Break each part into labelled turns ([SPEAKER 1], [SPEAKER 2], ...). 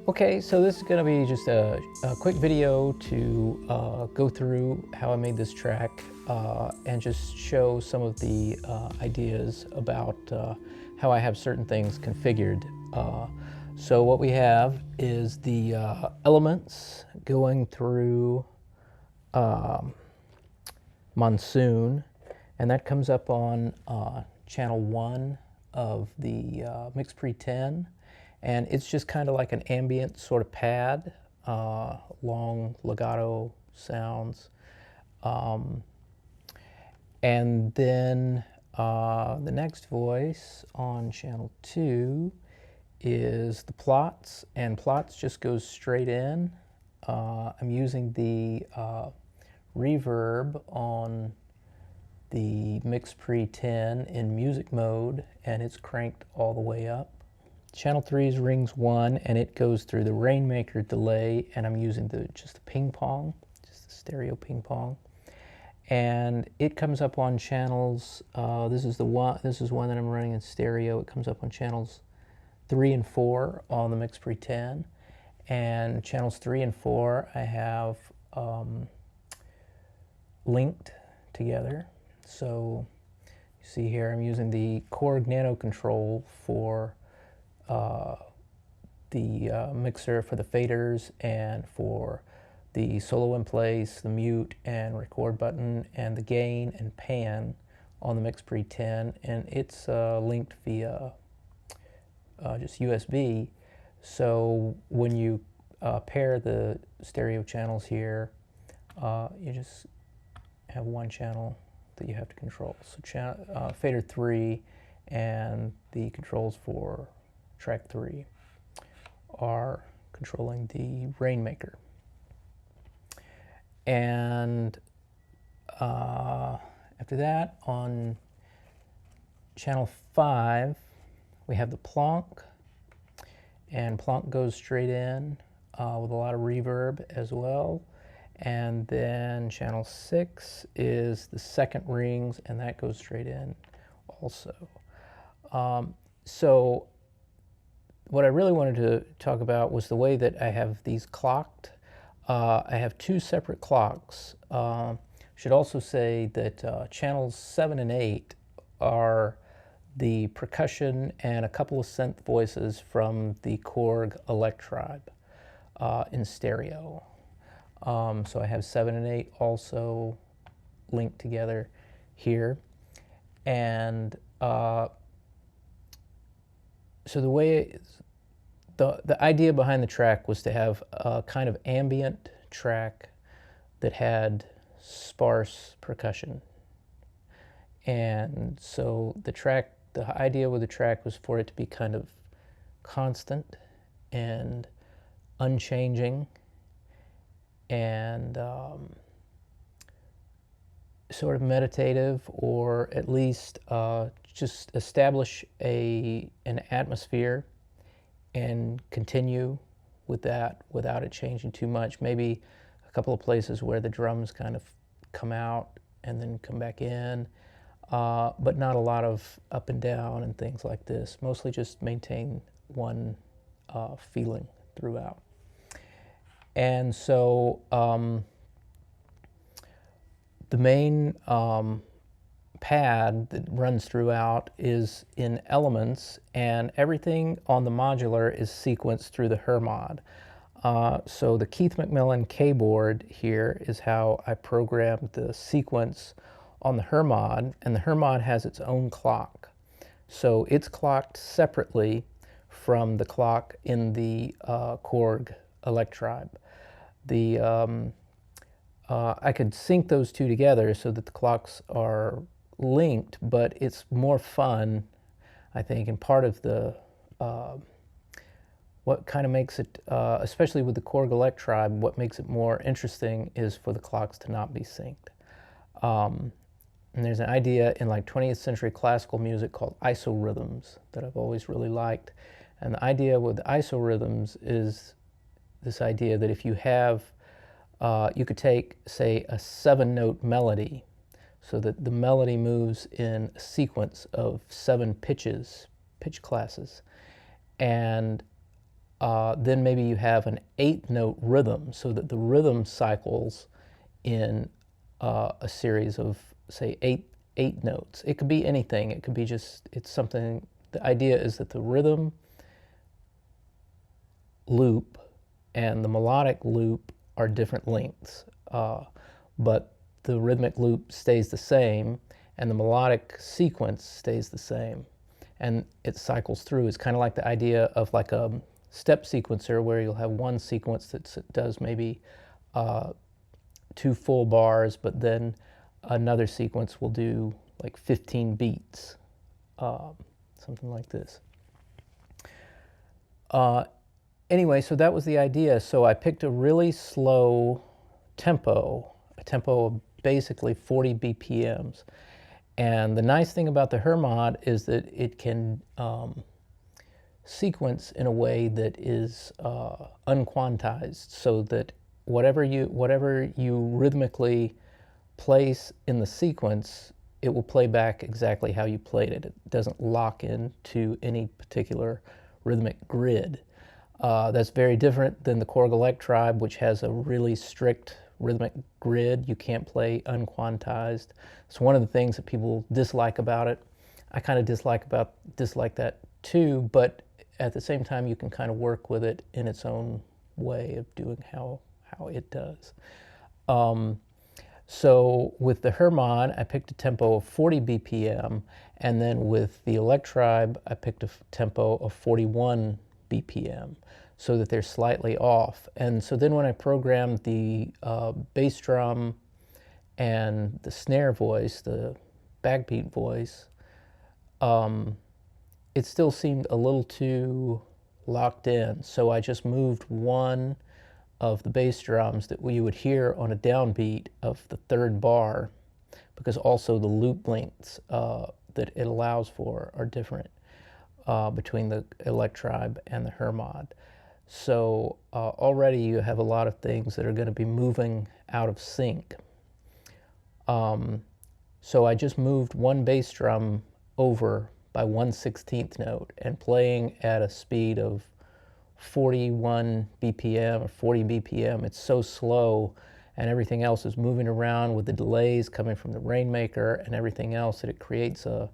[SPEAKER 1] Okay, so this is going to be just a quick video to go through how I made this track and just show some of the ideas about how I have certain things configured. So what we have is the elements going through MONSOON, and that comes up on channel 1 of the MIXPRE 10. And it's just kind of like an ambient sort of pad, long legato sounds. And then the next voice on channel 2 is the plots, and plots just goes straight in. I'm using the reverb on the MIXPRE 10 in music mode, and it's cranked all the way up. Channel 3 is rings 1, and it goes through the RAINMAKER delay, and I'm using just a ping pong, just the stereo ping pong. And it comes up on channels, this is one that I'm running in stereo. It comes up on channels 3 and 4 on the MIXPRE 10. And channels 3 and 4 I have linked together. So you see here I'm using the Korg Nano control for the mixer for the faders and for the solo in place, the mute and record button, and the gain and pan on the MIXPRE 10, and it's linked via just USB. So when you pair the stereo channels here, you just have one channel that you have to control. So fader 3 and the controls for track 3 are controlling the RAINMAKER. And after that, on channel 5, we have the PLONK, and PLONK goes straight in with a lot of reverb as well. And then channel 6 is the second rings, and that goes straight in also. So what I really wanted to talk about was the way that I have these clocked. I have 2 separate clocks. Should also say that channels 7 and 8 are the percussion and a couple of synth voices from the Korg Electribe in stereo. So I have 7 and 8 also linked together here. And so the idea behind the track was to have a kind of ambient track that had sparse percussion. And so the idea with the track was for it to be kind of constant and unchanging, and sort of meditative, or at least just establish an atmosphere and continue with that without it changing too much. Maybe a couple of places where the drums kind of come out and then come back in, but not a lot of up and down and things like this. Mostly just maintain one feeling throughout. And so the main pad that runs throughout is in elements, and everything on the modular is sequenced through the Hermod. So the Keith McMillan keyboard here is how I programmed the sequence on the Hermod, and the Hermod has its own clock. So it's clocked separately from the clock in the Korg Electribe. I could sync those two together so that the clocks are linked, but it's more fun, I think, and part of the what kind of makes it, especially with the Korg Electribe, what makes it more interesting is for the clocks to not be synced. And there's an idea in like 20th century classical music called ISORHYTHMS that I've always really liked. And the idea with ISORHYTHMS is this idea that if you have, you could take, say, a 7-note melody, so that the melody moves in a sequence of 7 pitch classes. And then maybe you have an 8-note rhythm, so that the rhythm cycles in a series of, say, eight notes. It could be anything. It could be just, it's something, the idea is that the rhythm loop and the melodic loop are different lengths, but the rhythmic loop stays the same and the melodic sequence stays the same, and it cycles through. It's kind of like the idea of like a step sequencer, where you'll have one sequence that does maybe 2 full bars, but then another sequence will do like 15 beats, something like this. Anyway, so that was the idea. So I picked a really slow tempo, a tempo of basically 40 BPMs. And the nice thing about the Hermod is that it can sequence in a way that is unquantized, so that whatever you rhythmically place in the sequence, it will play back exactly how you played it. It doesn't lock into any particular rhythmic grid. That's very different than the Korg Electribe, which has a really strict rhythmic grid. You can't play unquantized. It's one of the things that people dislike about it. I kind of dislike that too, but at the same time you can kind of work with it in its own way of doing how it does. So with the Hermod, I picked a tempo of 40 BPM, and then with the Electribe, I picked a tempo of 41 BPM, so that they're slightly off. And so then when I programmed the bass drum and the snare voice, the backbeat voice, it still seemed a little too locked in. So I just moved one of the bass drums that we would hear on a downbeat of the 3rd bar, because also the loop lengths that it allows for are different between the Electribe and the Hermod. So already you have a lot of things that are going to be moving out of sync. So I just moved one bass drum over by 1/16th note, and playing at a speed of 41 BPM or 40 BPM, it's so slow, and everything else is moving around with the delays coming from the RAINMAKER and everything else, that it creates a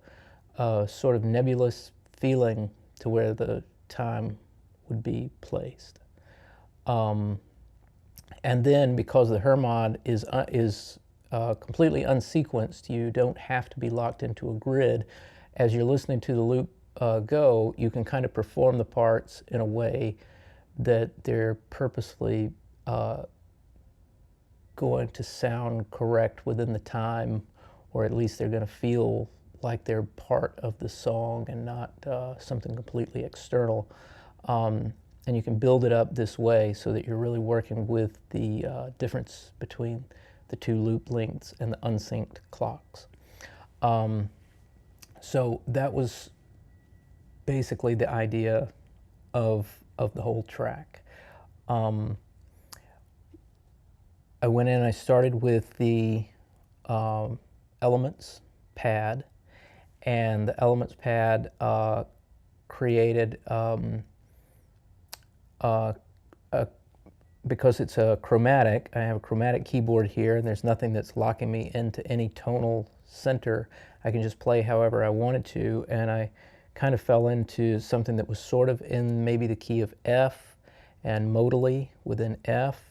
[SPEAKER 1] sort of nebulous feeling to where the time would be placed. And then because the Hermod is completely unsequenced, you don't have to be locked into a grid. As you're listening to the loop go, you can kind of perform the parts in a way that they're purposefully going to sound correct within the time, or at least they're going to feel like they're part of the song and not something completely external. And you can build it up this way so that you're really working with the difference between the 2 loop lengths and the unsynced clocks. So that was basically the idea of the whole track. I went in, I started with the Elements pad, and the Elements pad created, because it's a chromatic, I have a chromatic keyboard here, and there's nothing that's locking me into any tonal center. I can just play however I wanted to, and I kind of fell into something that was sort of in maybe the key of F and modally within F,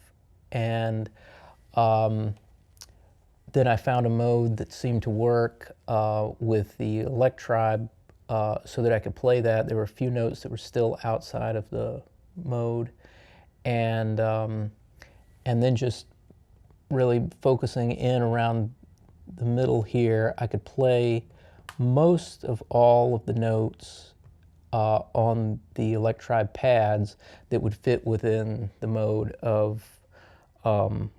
[SPEAKER 1] and then I found a mode that seemed to work with the Electribe, so that I could play that. There were a few notes that were still outside of the mode, and then just really focusing in around the middle here, I could play most of all of the notes on the Electribe pads that would fit within the mode of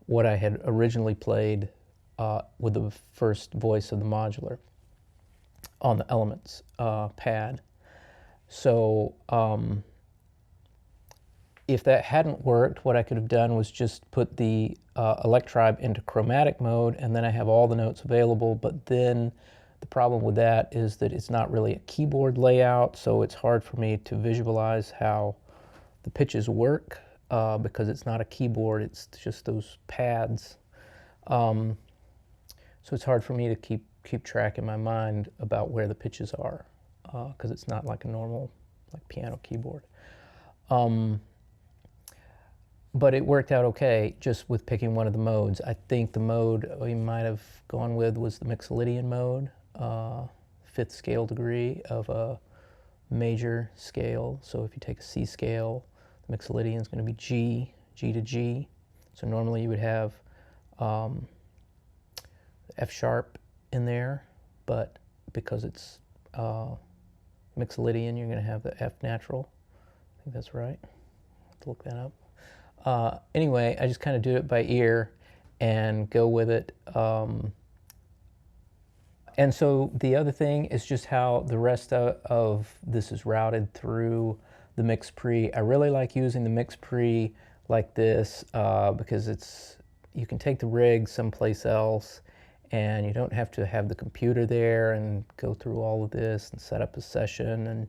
[SPEAKER 1] what I had originally played with the first voice of the modular on the Elements pad. So if that hadn't worked, what I could have done was just put the Electribe into chromatic mode, and then I have all the notes available. But then the problem with that is that it's not really a keyboard layout, so it's hard for me to visualize how the pitches work because it's not a keyboard, it's just those pads. So it's hard for me to keep track in my mind about where the pitches are because it's not like a normal like piano keyboard. But it worked out okay just with picking one of the modes. I think the mode we might have gone with was the Mixolydian mode, 5th scale degree of a major scale. So if you take a C scale, the Mixolydian is going to be G, G to G. So normally you would have F sharp in there, but because it's Mixolydian, you're going to have the F natural. I think that's right. I'll have to look that up. Anyway, I just kind of do it by ear and go with it. And so the other thing is just how the rest of this is routed through the MIXPRE. I really like using the MIXPRE like this because you can take the rig someplace else and you don't have to have the computer there and go through all of this and set up a session and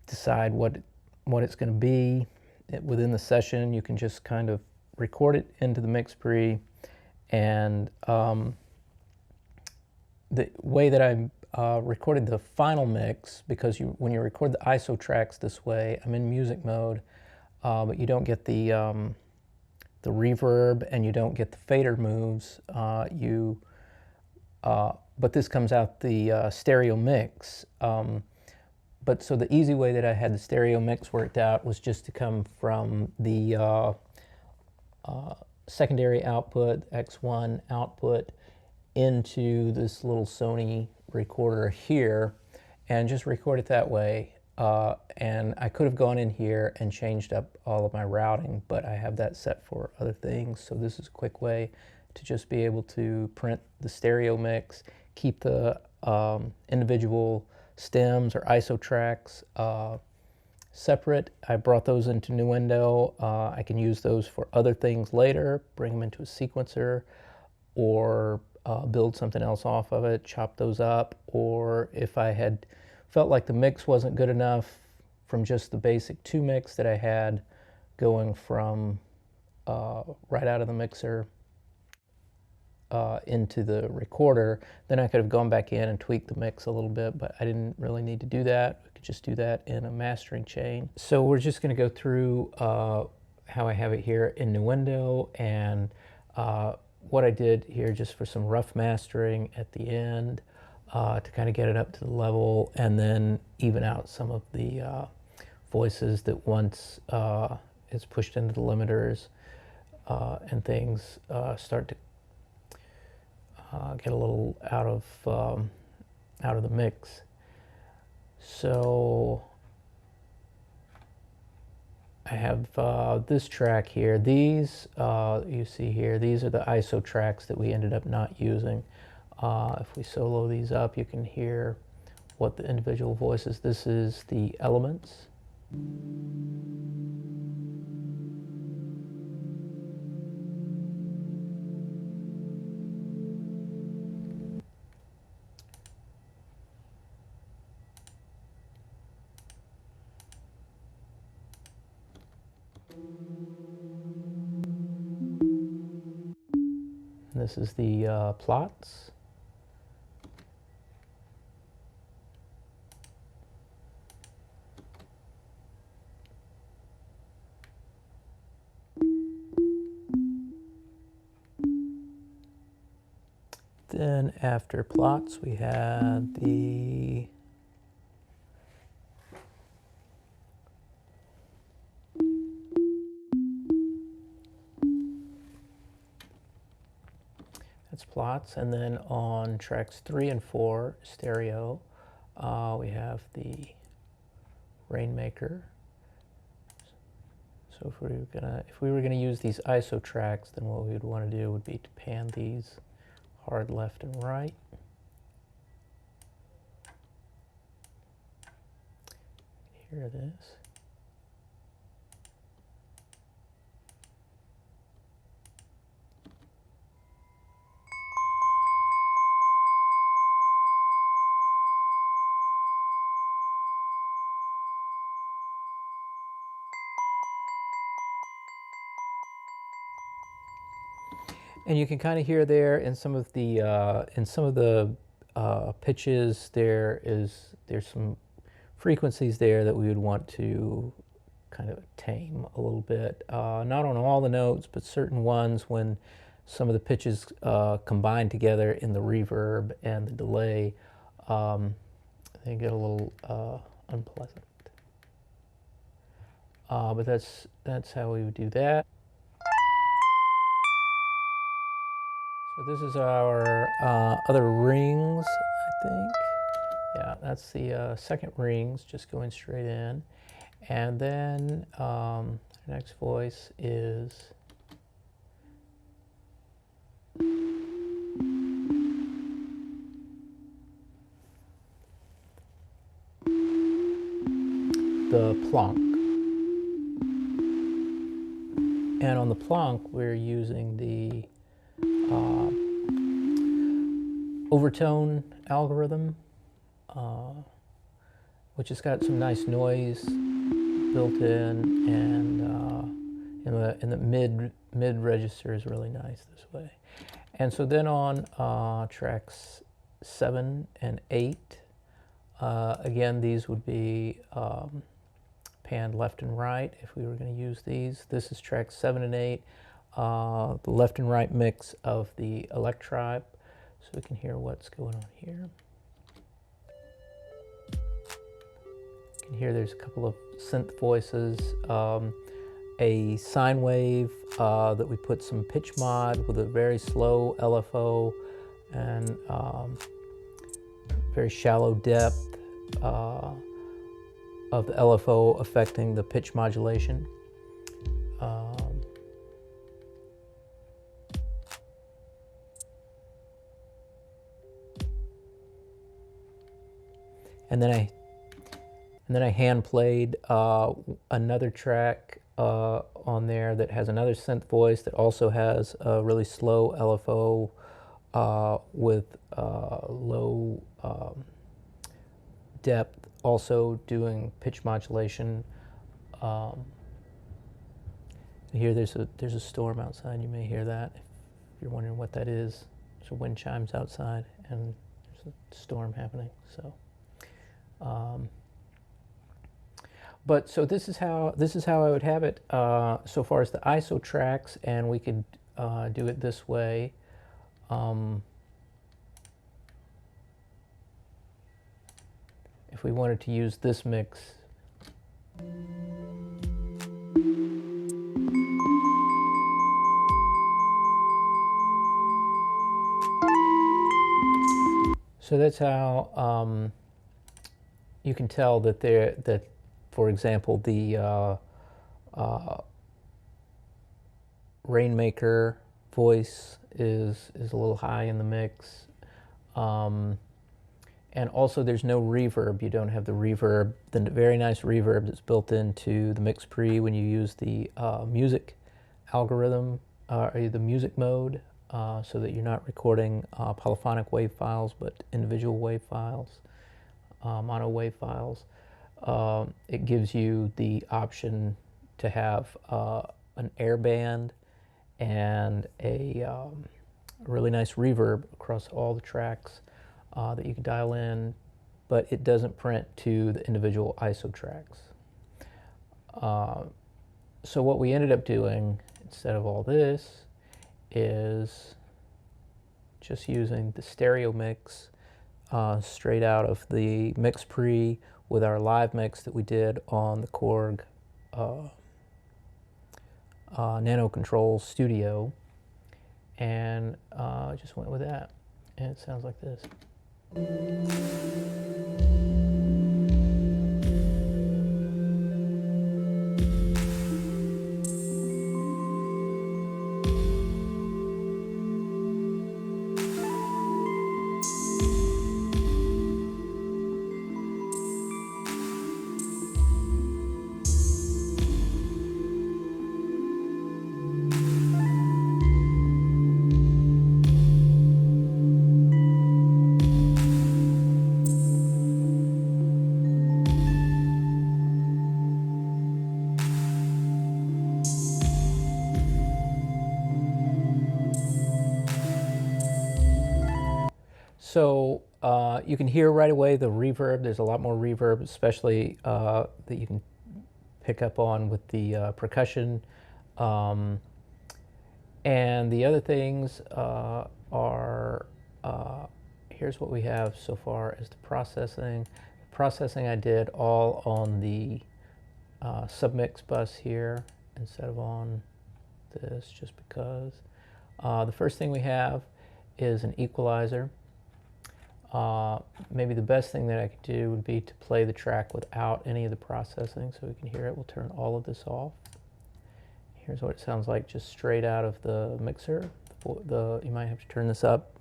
[SPEAKER 1] decide what it's going to be. Within the session, you can just kind of record it into the MIXPRE, and the way that I recorded the final mix, because when you record the ISO tracks this way, I'm in music mode, but you don't get the reverb and you don't get the fader moves. But this comes out the stereo mix. But so the easy way that I had the stereo mix worked out was just to come from the secondary output, X1 output, into this little Sony recorder here and just record it that way. And I could have gone in here and changed up all of my routing, but I have that set for other things. So this is a quick way to just be able to print the stereo mix, keep the individual stems or ISO tracks separate. I brought those into Nuendo. I can use those for other things later, bring them into a sequencer, or build something else off of it, chop those up, or if I had felt like the mix wasn't good enough from just the basic 2 mix that I had going from right out of the mixer into the recorder, then I could have gone back in and tweaked the mix a little bit, but I didn't really need to do that. I could just do that in a mastering chain. So we're just going to go through how I have it here in Nuendo and what I did here just for some rough mastering at the end to kind of get it up to the level and then even out some of the voices that once it's pushed into the limiters and things start to get a little out of the mix. So I have this track here. These you see here, these are the ISO tracks that we ended up not using. If we solo these up, you can hear what the individual voices. This is the elements. This is the plots. Then after plots, we had the that's plots, and then on tracks 3 and 4 stereo, we have the RAINMAKER. So if we were gonna use these ISO tracks, then what we would want to do would be to pan these hard left and right. Hear this. And you can kind of hear there in some of the pitches there's some frequencies there that we would want to kind of tame a little bit. Not on all the notes, but certain ones when some of the pitches combine together in the reverb and the delay, they get a little unpleasant. But that's how we would do that. So this is our other rings, I think. Yeah, that's the second rings, just going straight in. And then the next voice is the plonk. And on the plonk, we're using the overtone algorithm, which has got some nice noise built in, and in the mid register is really nice this way. And so then on tracks 7 and 8, again, these would be panned left and right if we were going to use these. This is tracks 7 and 8, the left and right mix of the Electribe, so we can hear what's going on here. You can hear there's a couple of synth voices, a sine wave that we put some pitch mod with a very slow LFO and very shallow depth of the LFO affecting the pitch modulation. And then I hand played another track on there that has another synth voice that also has a really slow LFO with low depth, also doing pitch modulation. Here there's a storm outside. You may hear that if you're wondering what that is. There's wind chimes outside and there's a storm happening. So. But so this is how I would have it so far as the ISO tracks, and we could do it this way. If we wanted to use this mix, so that's how you can tell that for example, the RAINMAKER voice is a little high in the mix. And also there's no reverb. You don't have the reverb, the very nice reverb that's built into the MIXPRE when you use the music algorithm, or the music mode, so that you're not recording polyphonic wave files, but individual wave files, mono wave files. It gives you the option to have an air band and a really nice reverb across all the tracks that you can dial in, but it doesn't print to the individual ISO tracks. So what we ended up doing instead of all this is just using the stereo mix straight out of the MIXPRE with our live mix that we did on the Korg Nano Control Studio, and just went with that, and it sounds like this. So you can hear right away the reverb. There's a lot more reverb, especially that you can pick up on with the percussion. And the other things are, here's what we have so far as the processing. Processing I did all on the submix bus here instead of on this, just because. The first thing we have is an equalizer. Maybe the best thing that I could do would be to play the track without any of the processing so we can hear it. We'll turn all of this off. Here's what it sounds like just straight out of the mixer. You might have to turn this up.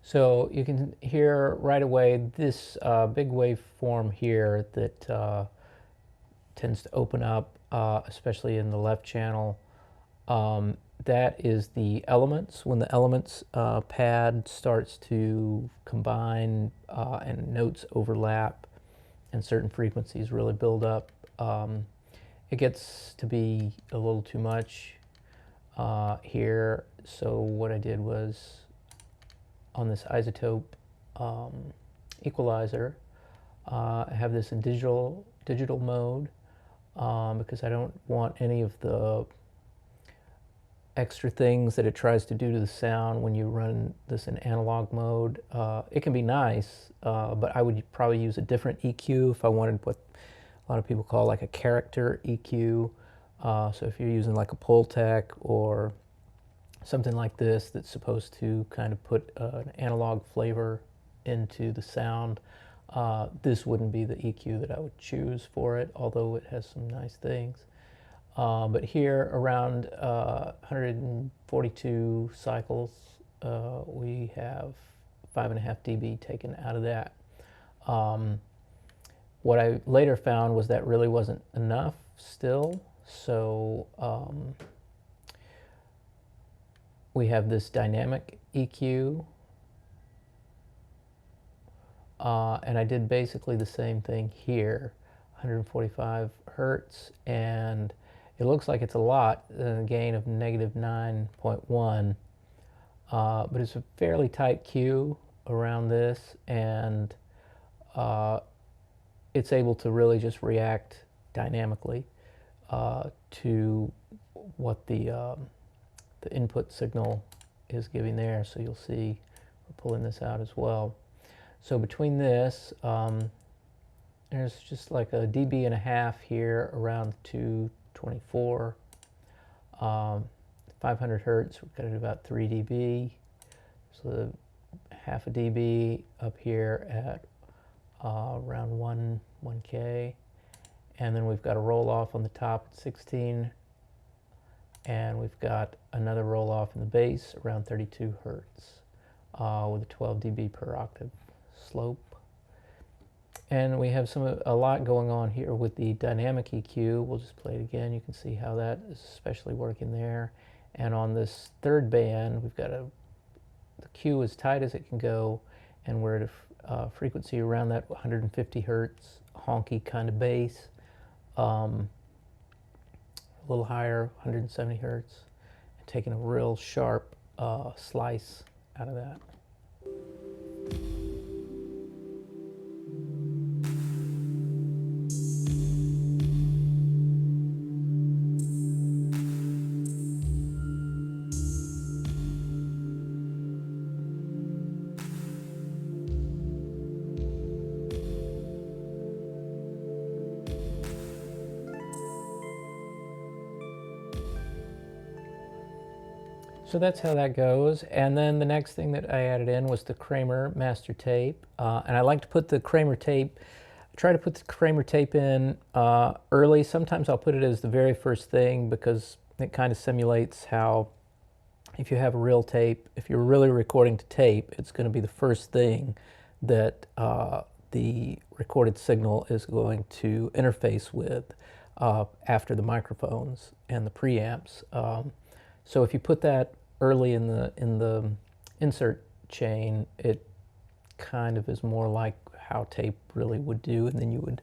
[SPEAKER 1] So you can hear right away this big waveform here that tends to open up, especially in the left channel. That is the elements. When the elements pad starts to combine and notes overlap and certain frequencies really build up, it gets to be a little too much here. So what I did was, on this isotope equalizer, I have this in digital mode because I don't want any of the extra things that it tries to do to the sound when you run this in analog mode. It can be nice, but I would probably use a different EQ if I wanted what a lot of people call like a character EQ. So if you're using like a Pultec or something like this that's supposed to kind of put an analog flavor into the sound, this wouldn't be the EQ that I would choose for it, although it has some nice things. But here around 142 cycles, we have 5.5 dB taken out of that. What I later found was that really wasn't enough still, so we have this dynamic EQ, and I did basically the same thing here, 145 hertz, and it looks like it's a lot, a gain of -9.1, but it's a fairly tight Q around this, and it's able to really just react dynamically to what the input signal is giving there. So you'll see we're pulling this out as well. So between this, there's just like a dB and a half here around 224. 500 hertz, we've got it about 3 dB. So half a dB up here at around 1K. And then we've got a roll off on the top at 16. And we've got another roll off in the bass around 32 hertz with a 12 dB per octave slope. And we have a lot going on here with the dynamic EQ. We'll just play it again. You can see how that is especially working there. And on this third band, we've got the Q as tight as it can go, and we're at a frequency around that 150 hertz honky kind of bass. A little higher, 170 hertz, and taking a real sharp slice out of that. So that's how that goes. And then the next thing that I added in was the Kramer master tape. And I like to put the Kramer tape, try to put the Kramer tape in early. Sometimes I'll put it as the very first thing because it kind of simulates how, if you have a real tape, if you're really recording to tape, it's going to be the first thing that the recorded signal is going to interface with. after the microphones and the preamps. So if you put that early in the insert chain, it kind of is more like how tape really would do, and then you would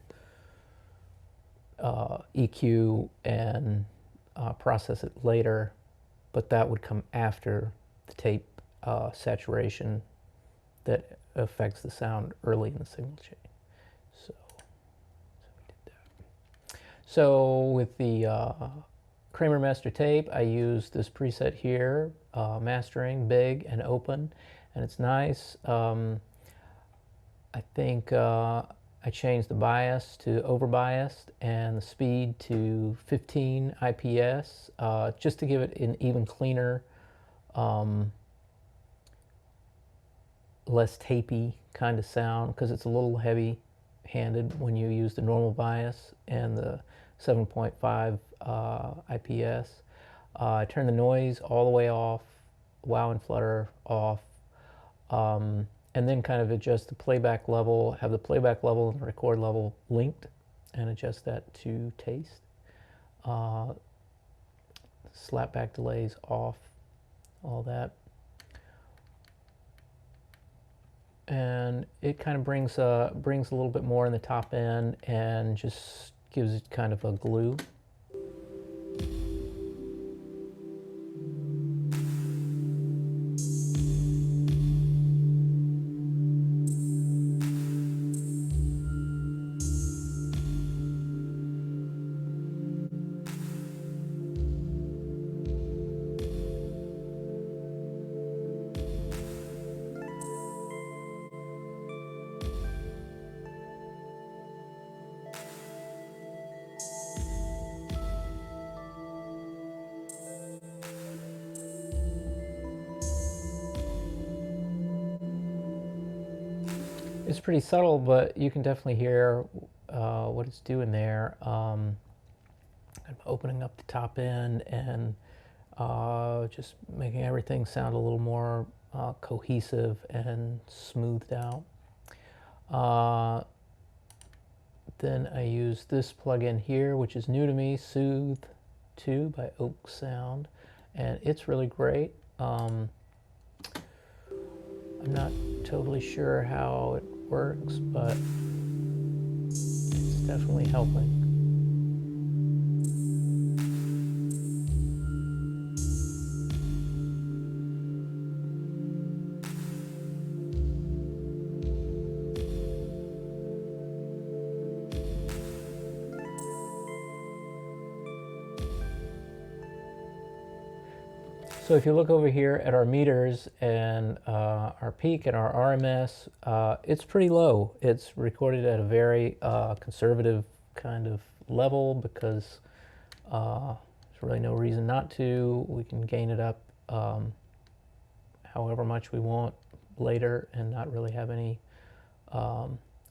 [SPEAKER 1] EQ and process it later, but that would come after the tape saturation that affects the sound early in the signal chain. So we did that. So with the Kramer master tape, I use this preset here, mastering, big and open, and it's nice. I think I changed the bias to overbiased and the speed to 15 IPS just to give it an even cleaner, less tapey kind of sound, because it's a little heavy-handed when you use the normal bias and the 7.5 IPS. I turn the noise all the way off, wow and flutter off, and then kind of adjust the playback level, have the playback level and the record level linked, and adjust that to taste. Slapback delays off, all that. And it kind of brings a little bit more in the top end and just gives it kind of a glue. It's pretty subtle, but you can definitely hear what it's doing there. Kind of opening up the top end and just making everything sound a little more cohesive and smoothed out. Then I use this plugin here, which is new to me, Soothe 2 by Oak Sound, and it's really great. I'm not totally sure how it works, but it's definitely helping. So if you look over here at our meters and our peak and our RMS, it's pretty low. It's recorded at a very conservative kind of level because there's really no reason not to. We can gain it up however much we want later and not really have any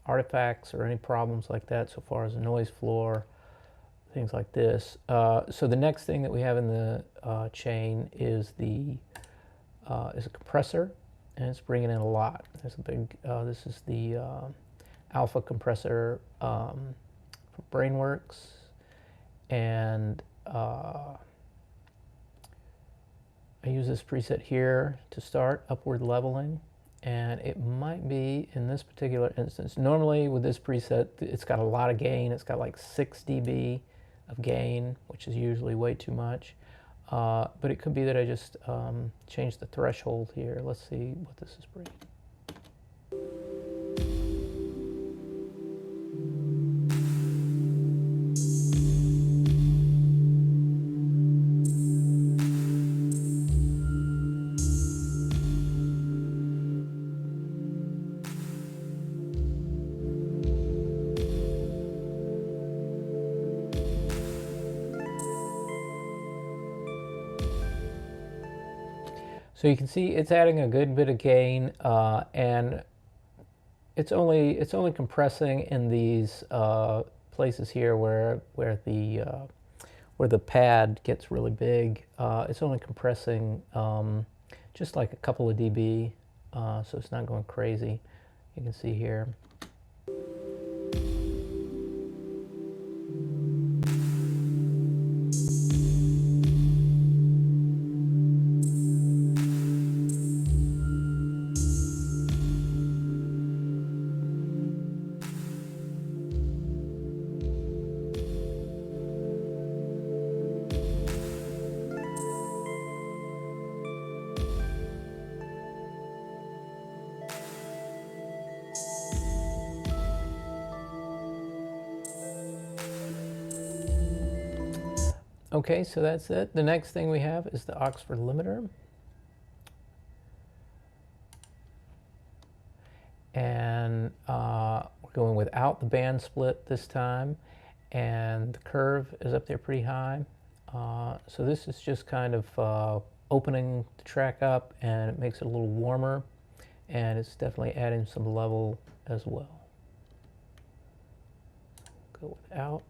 [SPEAKER 1] artifacts or any problems like that so far as the noise floor, things like this. So the next thing that we have in the chain is a compressor, and it's bringing in a lot. There's a big. This is the alpha compressor from Brainworks, and I use this preset here to start upward leveling, and it might be in this particular instance. Normally with this preset, it's got a lot of gain. It's got like 6 dB of gain, which is usually way too much. But it could be that I just changed the threshold here. Let's see what this is bringing. So you can see it's adding a good bit of gain, and it's only compressing in these places here where the pad gets really big. It's only compressing just like a couple of dB, so it's not going crazy. You can see here. Okay, so that's it. The next thing we have is the Oxford limiter. And we're going without the band split this time. And the curve is up there pretty high. So this is just kind of opening the track up, and it makes it a little warmer. And it's definitely adding some level as well. Go without.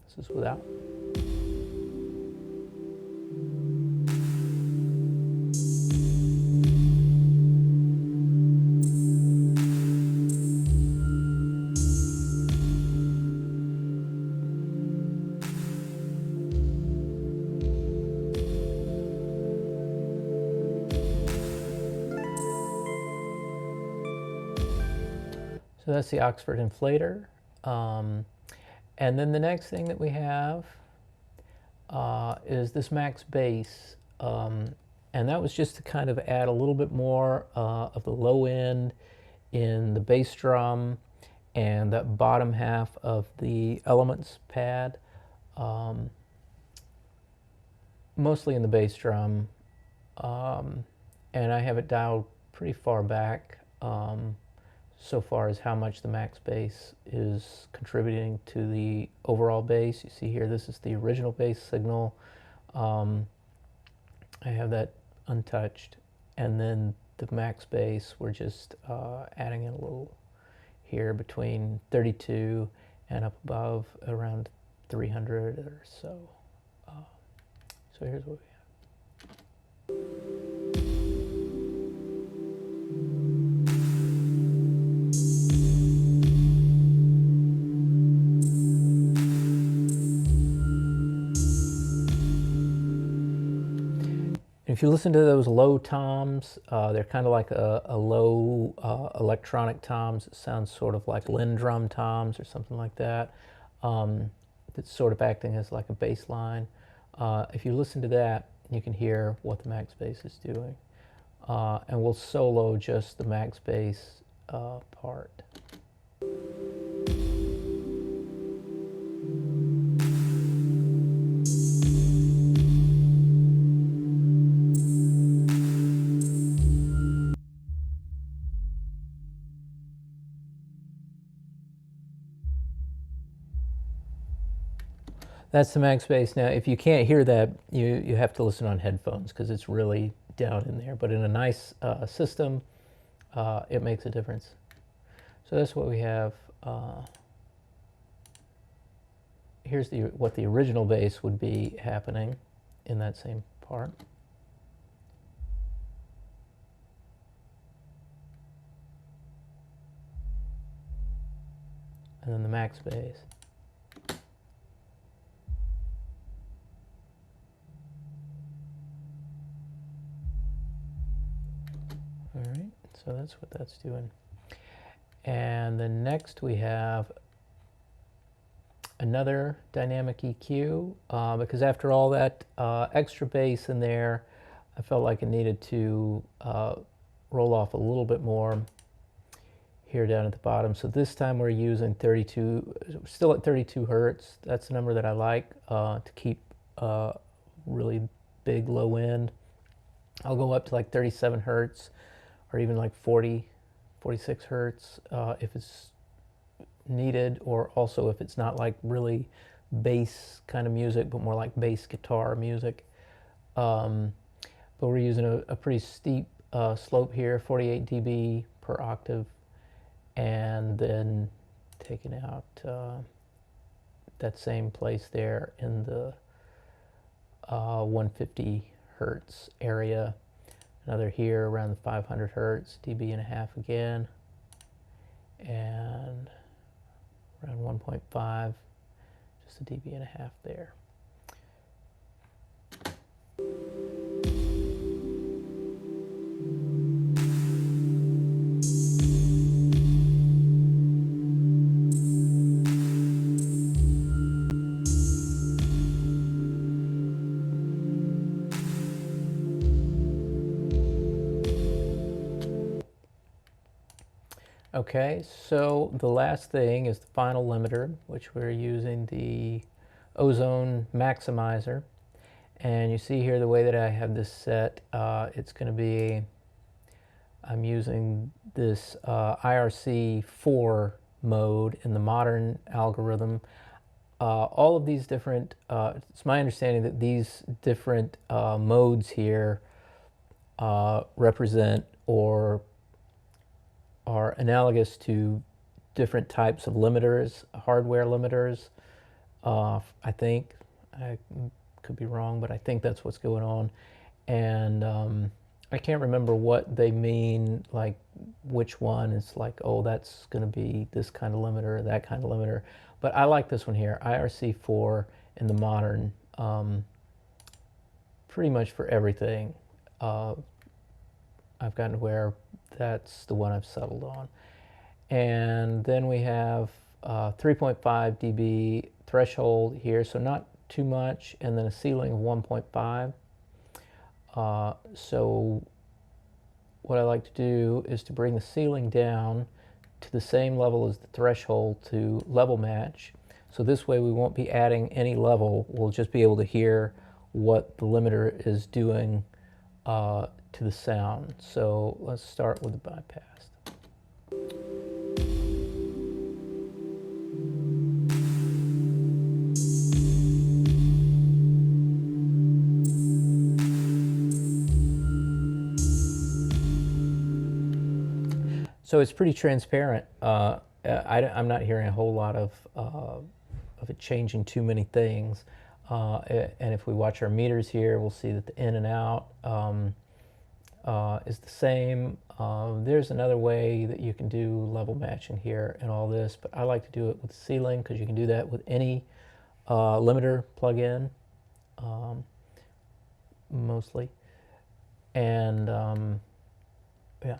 [SPEAKER 1] This is without. So that's the Oxford inflator. And then the next thing that we have is this max bass. And that was just to kind of add a little bit more of the low end in the bass drum and that bottom half of the elements pad. Mostly in the bass drum. And I have it dialed pretty far back. So far as how much the max bass is contributing to the overall bass. You see here, this is the original bass signal. I have that untouched. And then the max bass, we're just adding in a little here between 32 and up above around 300 or so. So here's what we have. If you listen to those low toms, they're kind of like a low electronic toms. It sounds sort of like Lindrum toms or something like that. It's sort of acting as like a bass line. If you listen to that, you can hear what the max bass is doing. And we'll solo just the max bass part. That's the max bass. Now, if you can't hear that, you have to listen on headphones because it's really down in there. But in a nice system, it makes a difference. So that's what we have. Here's what the original bass would be happening in that same part. And then the max bass. All right, so that's what that's doing. And then next we have another dynamic EQ, because after all that extra bass in there, I felt like it needed to roll off a little bit more here down at the bottom. So this time we're using 32, still at 32 hertz. That's the number that I like to keep really big low end. I'll go up to like 37 hertz or even like 46 hertz if it's needed, or also if it's not like really bass kind of music, but more like bass guitar music. But we're using a pretty steep slope here, 48 dB per octave, and then taking out that same place there in the 150 hertz area. Another here around the 500 hertz, dB and a half again, and around 1.5, just a dB and a half there. Okay, so the last thing is the final limiter, which we're using the ozone maximizer. And you see here the way that I have this set, it's going to be, I'm using this IRC4 mode in the modern algorithm. All of these different, it's my understanding that these different modes here represent or are analogous to different types of limiters, hardware limiters, I think. I could be wrong, but I think that's what's going on. And I can't remember what they mean, like which one is like, oh, that's going to be this kind of limiter, that kind of limiter. But I like this one here, IRC4 in the modern, pretty much for everything. I've gotten to where that's the one I've settled on. And then we have 3.5 dB threshold here, so not too much, and then a ceiling of 1.5. So what I like to do is to bring the ceiling down to the same level as the threshold to level match. So this way we won't be adding any level, we'll just be able to hear what the limiter is doing to the sound. So let's start with the bypass. So it's pretty transparent. I'm not hearing a whole lot of it changing too many things. And if we watch our meters here, we'll see that the in and out is the same. There's another way that you can do level matching here and all this, but I like to do it with the ceiling because you can do that with any limiter plug-in, mostly. And yeah.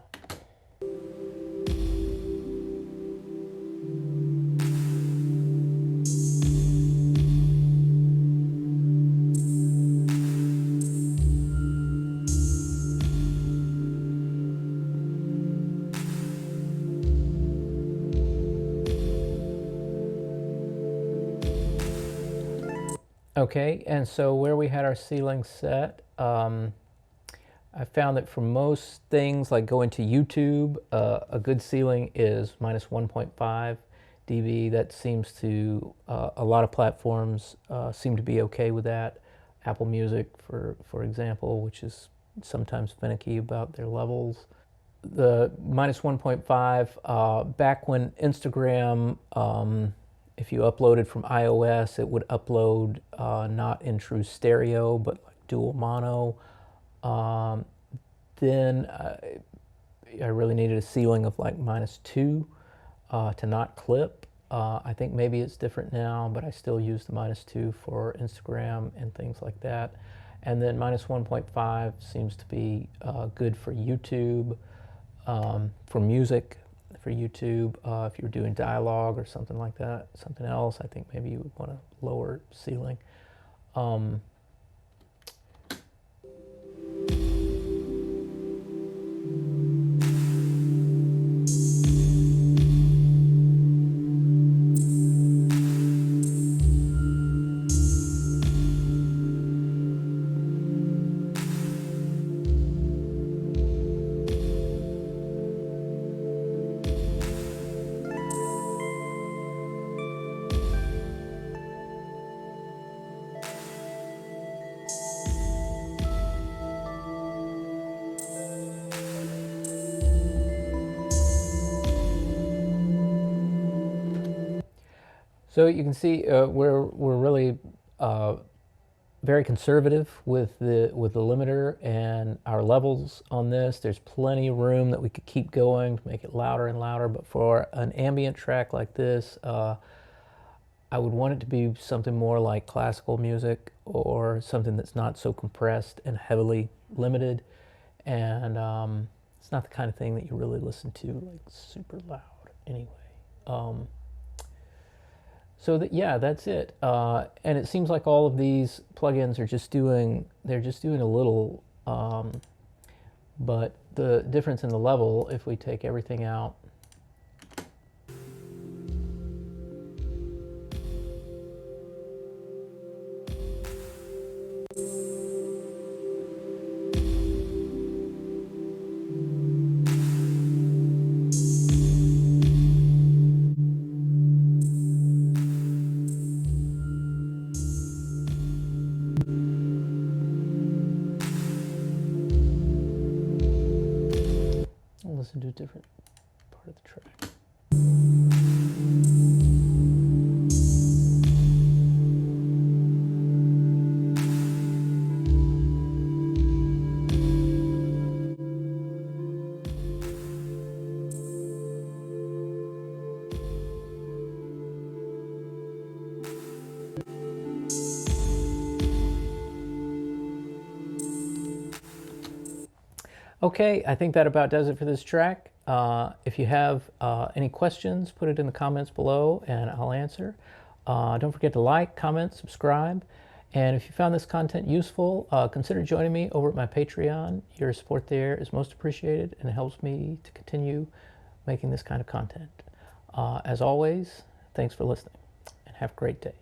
[SPEAKER 1] Okay, and so where we had our ceiling set, I found that for most things, like going to YouTube, a good ceiling is minus 1.5 dB. That seems to, a lot of platforms seem to be okay with that. Apple Music, for example, which is sometimes finicky about their levels. The minus 1.5, back when Instagram, if you uploaded from iOS, it would upload not in true stereo, but like dual mono. Then I really needed a ceiling of like -2 to not clip. I think maybe it's different now, but I still use the -2 for Instagram and things like that. And then minus 1.5 seems to be good for YouTube, for music. For YouTube, if you're doing dialogue or something like that, something else, I think maybe you would want a lower ceiling. So you can see we're really very conservative with the limiter and our levels on this. There's plenty of room that we could keep going to make it louder and louder. But for an ambient track like this, I would want it to be something more like classical music or something that's not so compressed and heavily limited. And it's not the kind of thing that you really listen to like super loud anyway. So that, yeah, that's it. And it seems like all of these plugins are just doing, they're just doing a little, but the difference in the level, if we take everything out, the track. Okay, I think that about does it for this track. If you have any questions, put it in the comments below and I'll answer. Don't forget to like, comment, subscribe. And if you found this content useful, consider joining me over at my Patreon. Your support there is most appreciated and it helps me to continue making this kind of content. As always, thanks for listening and have a great day.